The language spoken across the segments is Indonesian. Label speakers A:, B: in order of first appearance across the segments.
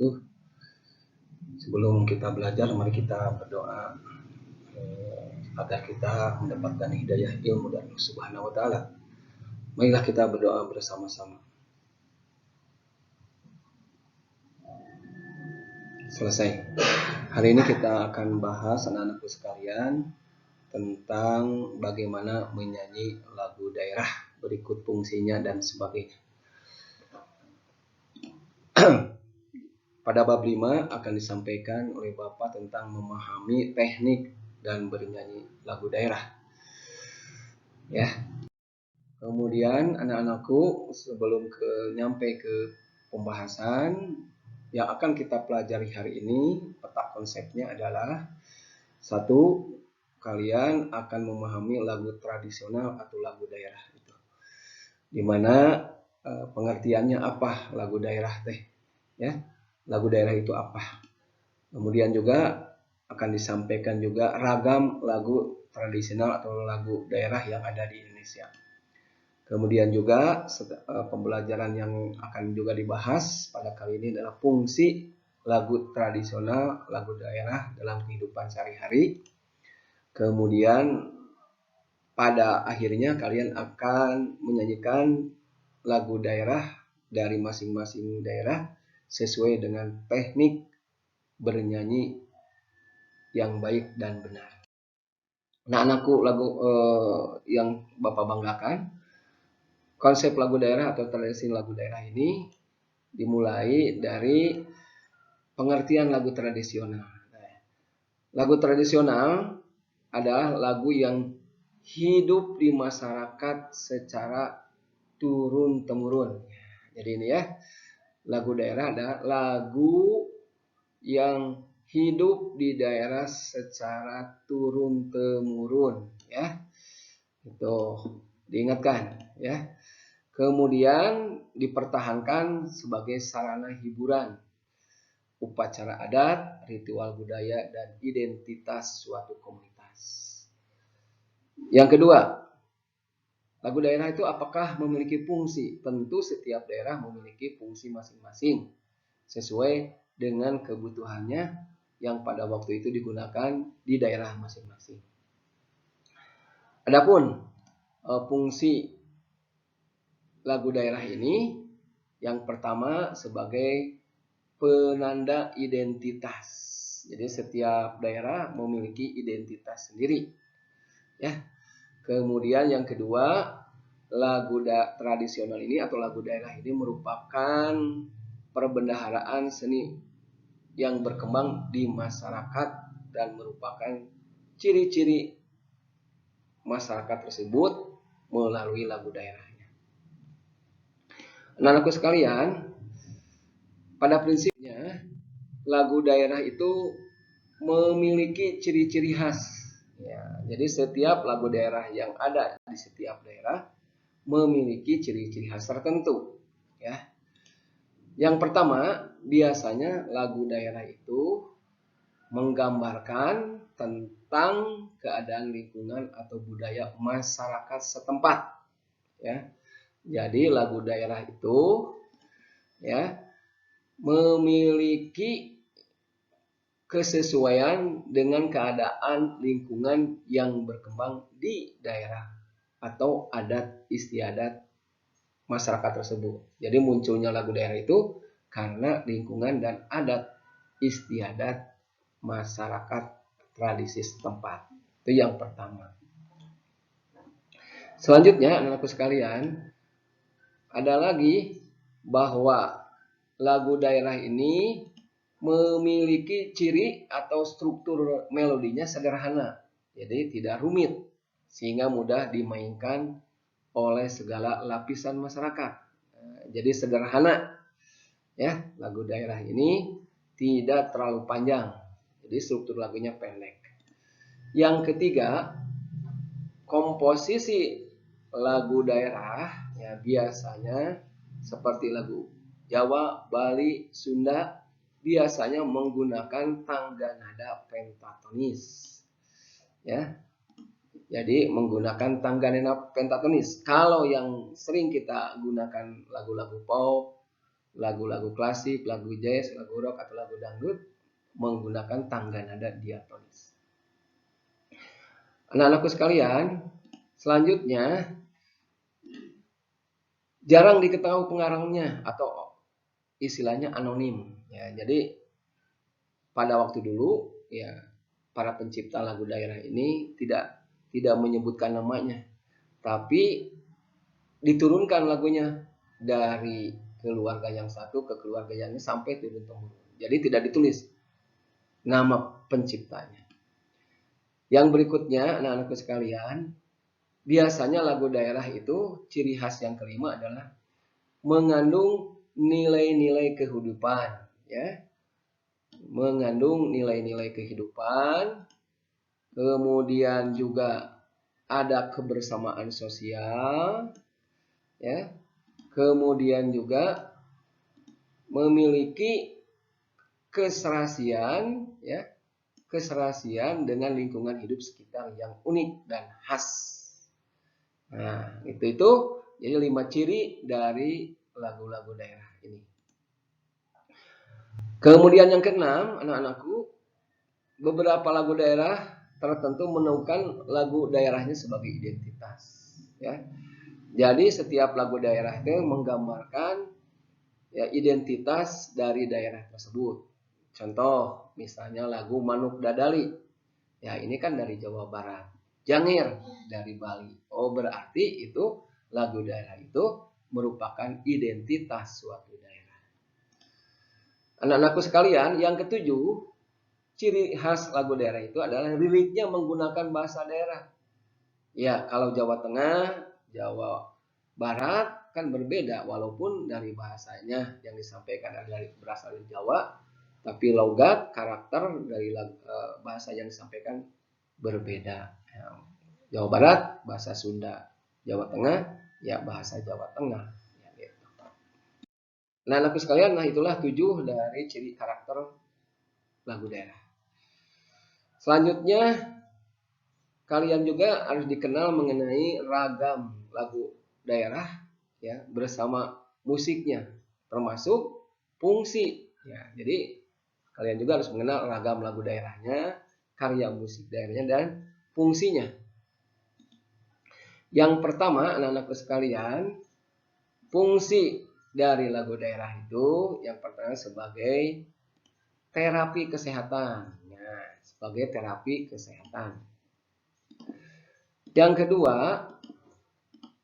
A: wabarakatuh. Sebelum kita belajar, mari kita berdoa agar kita mendapatkan hidayah ilmu dari Allah Subhanahu wa taala. Marilah kita berdoa bersama-sama. Selesai. Hari ini kita akan bahas anak-anakku sekalian tentang bagaimana menyanyi lagu daerah, berikut fungsinya dan sebagainya. Pada bab 5 akan disampaikan oleh Bapak tentang memahami teknik dan bernyanyi lagu daerah. Ya. Kemudian anak-anakku, sebelum nyampe ke pembahasan yang akan kita pelajari hari ini, peta konsepnya adalah satu, kalian akan memahami lagu tradisional atau lagu daerah itu. Dimana pengertiannya apa lagu daerah teh, ya? Lagu daerah itu apa? Kemudian juga akan disampaikan juga ragam lagu tradisional atau lagu daerah yang ada di Indonesia. Kemudian juga pembelajaran yang akan juga dibahas pada kali ini adalah fungsi lagu tradisional, lagu daerah dalam kehidupan sehari-hari. Kemudian pada akhirnya kalian akan menyanyikan lagu daerah dari masing-masing daerah sesuai dengan teknik bernyanyi yang baik dan benar. Nah, anakku, lagu yang Bapak banggakan, konsep lagu daerah atau tradisi lagu daerah ini dimulai dari pengertian lagu tradisional. Lagu tradisional adalah lagu yang hidup di masyarakat secara turun-temurun. Jadi ini ya, lagu daerah adalah lagu yang hidup di daerah secara turun-temurun, ya. Itu diingatkan, ya. Kemudian dipertahankan sebagai sarana hiburan, upacara adat, ritual budaya, dan identitas suatu komunitas. Yang kedua, lagu daerah itu apakah memiliki fungsi? Tentu setiap daerah memiliki fungsi masing-masing sesuai dengan kebutuhannya yang pada waktu itu digunakan di daerah masing-masing. Adapun fungsi lagu daerah ini, yang pertama sebagai penanda identitas. Jadi setiap daerah memiliki identitas sendiri. Ya. Kemudian yang kedua, lagu tradisional ini atau lagu daerah ini merupakan perbendaharaan seni yang berkembang di masyarakat dan merupakan ciri-ciri masyarakat tersebut melalui lagu daerahnya. Anak-anakku sekalian, pada prinsipnya lagu daerah itu memiliki ciri-ciri khas. Ya, jadi setiap lagu daerah yang ada di setiap daerah memiliki ciri-ciri khas tertentu. Ya. Yang pertama, biasanya lagu daerah itu menggambarkan tentang keadaan lingkungan atau budaya masyarakat setempat. Ya. Jadi lagu daerah itu ya memiliki kesesuaian dengan keadaan lingkungan yang berkembang di daerah atau adat istiadat masyarakat tersebut. Jadi munculnya lagu daerah itu karena lingkungan dan adat istiadat masyarakat tradisi setempat. Itu yang pertama. Selanjutnya, anak-anakku sekalian, ada lagi bahwa lagu daerah ini memiliki ciri atau struktur melodinya sederhana. Jadi tidak rumit sehingga mudah dimainkan oleh segala lapisan masyarakat. Jadi sederhana. Ya, lagu daerah ini tidak terlalu panjang. Jadi struktur lagunya pendek. Yang ketiga, komposisi lagu daerah ya biasanya seperti lagu Jawa, Bali, Sunda biasanya menggunakan tangga nada pentatonis. Ya. Jadi menggunakan tangga nada pentatonis. Kalau yang sering kita gunakan lagu-lagu pop, lagu-lagu klasik, lagu jazz, lagu rock atau lagu dangdut menggunakan tangga nada diatonis. Anak-anakku sekalian, selanjutnya jarang diketahui pengarangnya atau istilahnya anonim. Ya, jadi pada waktu dulu ya para pencipta lagu daerah ini tidak menyebutkan namanya, tapi diturunkan lagunya dari keluarga yang satu ke keluarga yang lain sampai turun temurun. Jadi tidak ditulis nama penciptanya. Yang berikutnya, anak-anakku sekalian, biasanya lagu daerah itu ciri khas yang kelima adalah mengandung nilai-nilai kehidupan, ya. Mengandung nilai-nilai kehidupan, kemudian juga ada kebersamaan sosial, ya. Kemudian juga memiliki keserasian, ya. Keserasian dengan lingkungan hidup sekitar yang unik dan khas. Nah, itu jadi 5 ciri dari lagu-lagu daerah ini. Kemudian yang keenam, anak-anakku, beberapa lagu daerah tertentu menemukan lagu daerahnya sebagai identitas, ya. Jadi setiap lagu daerah itu menggambarkan ya identitas dari daerah tersebut. Contoh, misalnya lagu Manuk Dadali. Ya, ini kan dari Jawa Barat. Jangir dari Bali. Oh, berarti itu lagu daerah itu merupakan identitas suatu daerah. Anak-anakku sekalian, yang ketujuh, ciri khas lagu daerah itu adalah liriknya menggunakan bahasa daerah. Ya, kalau Jawa Tengah, Jawa Barat kan berbeda, walaupun dari bahasanya yang disampaikan berasal dari Jawa, tapi logat, karakter dari bahasa yang disampaikan berbeda. Jawa Barat bahasa Sunda, Jawa Tengah ya bahasa Jawa Tengah. Nah, anakku sekalian, itulah 7 dari ciri karakter lagu daerah. Selanjutnya, kalian juga harus dikenal mengenai ragam lagu daerah ya bersama musiknya, termasuk fungsi. Ya, jadi kalian juga harus mengenal ragam lagu daerahnya, karya musik daerahnya, dan fungsinya. Yang pertama, anak-anakku sekalian, fungsi dari lagu daerah itu yang pertama sebagai terapi kesehatan. Ya, sebagai terapi kesehatan. Yang kedua,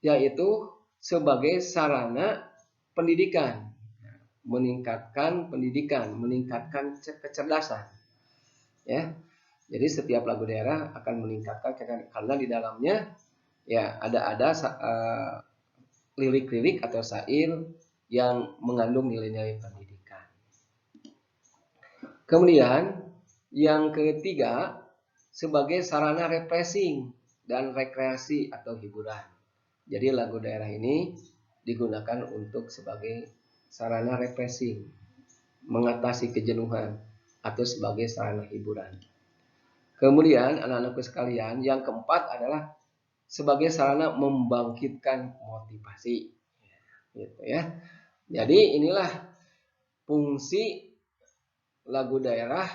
A: yaitu sebagai sarana pendidikan. Meningkatkan pendidikan, meningkatkan kecerdasan. Ya. Jadi setiap lagu daerah akan meningkatkan karena di dalamnya ya ada lirik-lirik atau syair yang mengandung nilai-nilai pendidikan. Kemudian yang ketiga sebagai sarana refreshing dan rekreasi atau hiburan. Jadi lagu daerah ini digunakan untuk sebagai sarana refreshing, mengatasi kejenuhan atau sebagai sarana hiburan. Kemudian anak-anakku sekalian, yang keempat adalah sebagai sarana membangkitkan motivasi. Gitu ya. Jadi inilah fungsi lagu daerah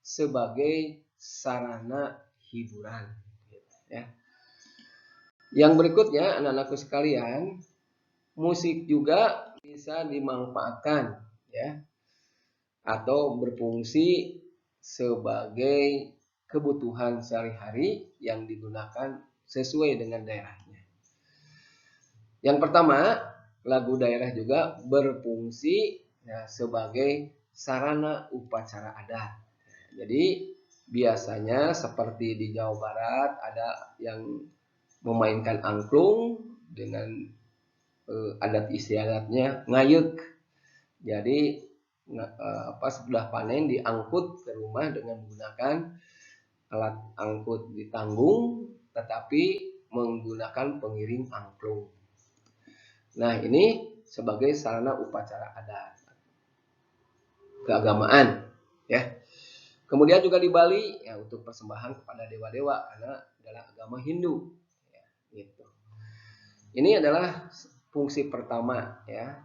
A: sebagai sarana hiburan. Gitu ya. Yang berikutnya anak-anakku sekalian, musik juga bisa dimanfaatkan ya atau berfungsi sebagai kebutuhan sehari-hari yang digunakan sesuai dengan daerahnya. Yang pertama, lagu daerah juga berfungsi ya, sebagai sarana upacara adat. Jadi biasanya seperti di Jawa Barat ada yang memainkan angklung dengan adat istiadatnya ngayuk. Jadi setelah panen diangkut ke rumah dengan menggunakan alat angkut di tanggung, tetapi menggunakan pengiring angklung. Nah, ini sebagai sarana upacara adat keagamaan, ya. Kemudian juga di Bali ya untuk persembahan kepada dewa-dewa karena adalah agama Hindu. Ya, gitu. Ini adalah fungsi pertama, ya.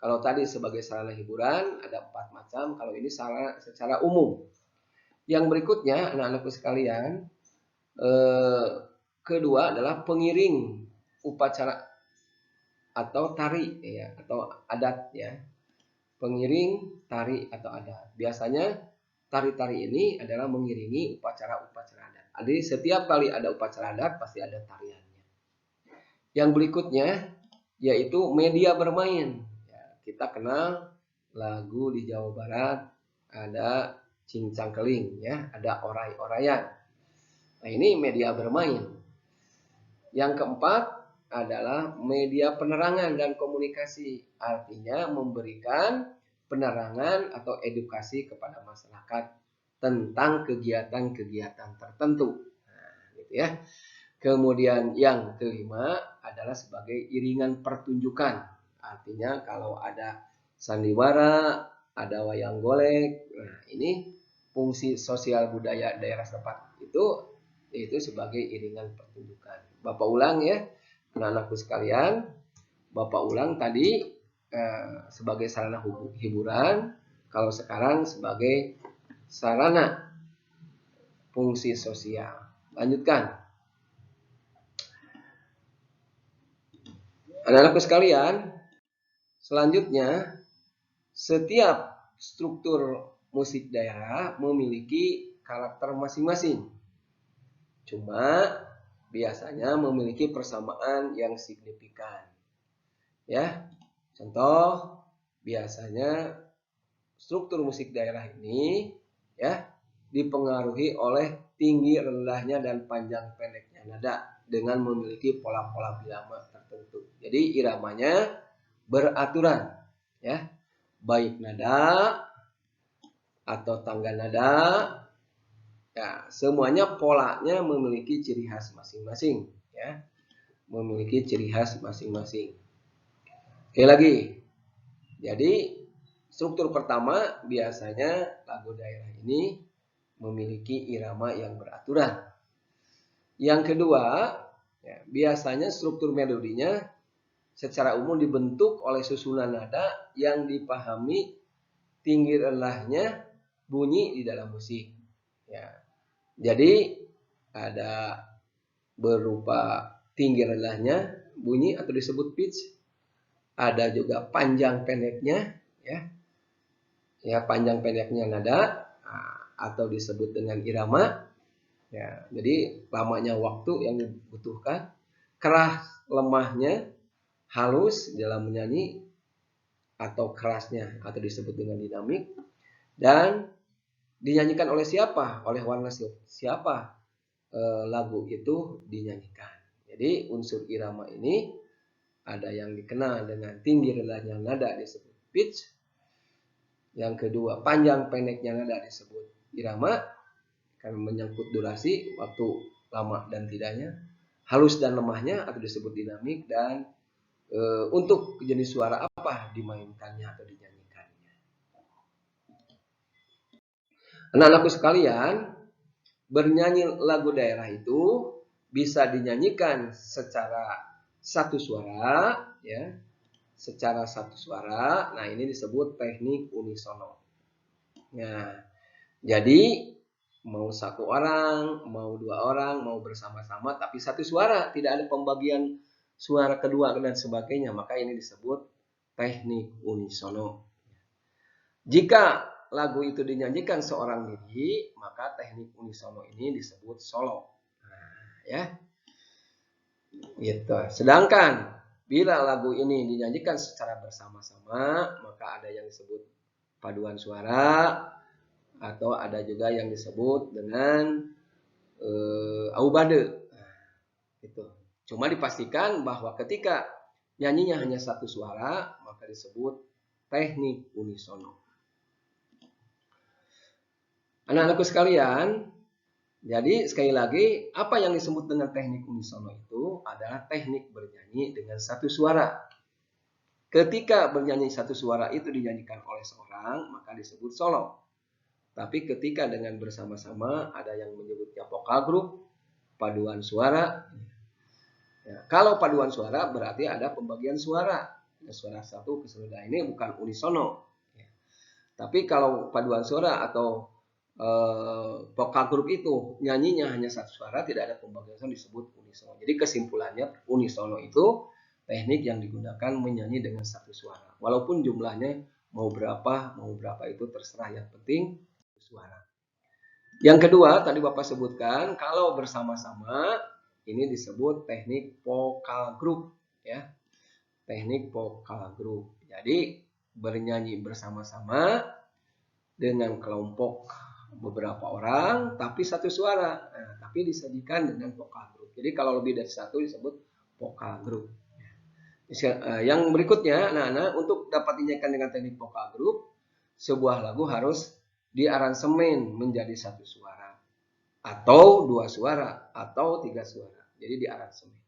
A: Kalau tadi sebagai sarana hiburan ada 4 macam, kalau ini secara umum. Yang berikutnya anak-anakku sekalian, kedua adalah pengiring upacara atau tari ya, atau adat ya. Pengiring tari atau adat. Biasanya tari-tari ini adalah mengiringi upacara-upacara adat. Jadi setiap kali ada upacara adat pasti ada tariannya. Yang berikutnya yaitu media bermain. Ya, kita kenal lagu di Jawa Barat ada cincang keling ya, ada oray-orayan. Nah, ini media bermain. Yang keempat adalah media penerangan dan komunikasi, artinya memberikan penerangan atau edukasi kepada masyarakat tentang kegiatan-kegiatan tertentu. Nah, gitu ya. Kemudian yang kelima adalah sebagai iringan pertunjukan, artinya kalau ada sandiwara, ada wayang golek, nah ini fungsi sosial budaya daerah setempat itu sebagai iringan pertunjukan. Bapak ulang ya. Anak-anakku sekalian, Bapak ulang tadi sebagai sarana hiburan, kalau sekarang sebagai sarana fungsi sosial. Lanjutkan. Anak-anakku sekalian, selanjutnya setiap struktur musik daerah memiliki karakter masing-masing. Cuma biasanya memiliki persamaan yang signifikan. Ya, contoh biasanya struktur musik daerah ini ya dipengaruhi oleh tinggi rendahnya dan panjang pendeknya nada dengan memiliki pola-pola bilama tertentu. Jadi iramanya beraturan ya, baik nada atau tangga nada. Ya, semuanya polanya memiliki ciri khas masing-masing ya. Memiliki ciri khas masing-masing. Oke lagi. Jadi struktur pertama biasanya lagu daerah ini memiliki irama yang beraturan. Yang kedua, ya, biasanya struktur melodinya secara umum dibentuk oleh susunan nada yang dipahami tinggi rendahnya bunyi di dalam musik. Ya. Jadi ada berupa tinggi rendahnya bunyi atau disebut pitch, ada juga panjang pendeknya ya, panjang pendeknya nada atau disebut dengan irama. Ya, jadi lamanya waktu yang dibutuhkan, keras lemahnya, halus dalam menyanyi atau kerasnya atau disebut dengan dinamik, dan dinyanyikan oleh siapa? Oleh warna siapa lagu itu dinyanyikan. Jadi unsur irama ini ada yang dikenal dengan tinggi rendahnya nada disebut pitch. Yang kedua, panjang pendeknya nada disebut irama karena menyangkut durasi, waktu lama dan tidaknya. Halus dan lemahnya atau disebut dinamik, dan untuk jenis suara apa dimainkannya atau dinyanyikannya. Anak-anakku sekalian, bernyanyi lagu daerah itu bisa dinyanyikan secara satu suara ya, secara satu suara. Nah, ini disebut teknik unisono. Nah, jadi mau satu orang, mau dua orang, mau bersama-sama tapi satu suara, tidak ada pembagian suara kedua dan sebagainya, maka ini disebut teknik unisono. Jika lagu itu dinyanyikan seorang diri, maka teknik unisono ini disebut solo. Nah, ya. Gitu. Sedangkan bila lagu ini dinyanyikan secara bersama-sama, maka ada yang disebut paduan suara atau ada juga yang disebut dengan aubade. Nah, gitu. Cuma dipastikan bahwa ketika nyanyinya hanya satu suara, maka disebut teknik unisono. Anak-anakku sekalian, jadi sekali lagi, apa yang disebut dengan teknik unisono itu adalah teknik bernyanyi dengan satu suara. Ketika bernyanyi satu suara itu dinyanyikan oleh seorang, maka disebut solo. Tapi ketika dengan bersama-sama, ada yang menyebutnya vokal group, paduan suara. Ya, kalau paduan suara berarti ada pembagian suara. suara satu ke suara lain, ini bukan unisono. Tapi kalau paduan suara atau vokal grup itu nyanyinya hanya satu suara, tidak ada pembagian suara, disebut unisono. Jadi kesimpulannya unisono itu teknik yang digunakan menyanyi dengan satu suara. Walaupun jumlahnya mau berapa itu terserah, yang penting suara. Yang kedua tadi Bapak sebutkan, kalau bersama-sama ini disebut teknik vokal grup, ya. Teknik vokal grup. Jadi bernyanyi bersama-sama dengan kelompok beberapa orang tapi satu suara, tapi disajikan dengan vokal grup. Jadi kalau lebih dari satu disebut vokal grup. Yang berikutnya, anak-anak, untuk dapat dinyanyikan dengan teknik vokal grup, sebuah lagu harus diaransemen menjadi satu suara atau dua suara atau tiga suara. Jadi diaransemen.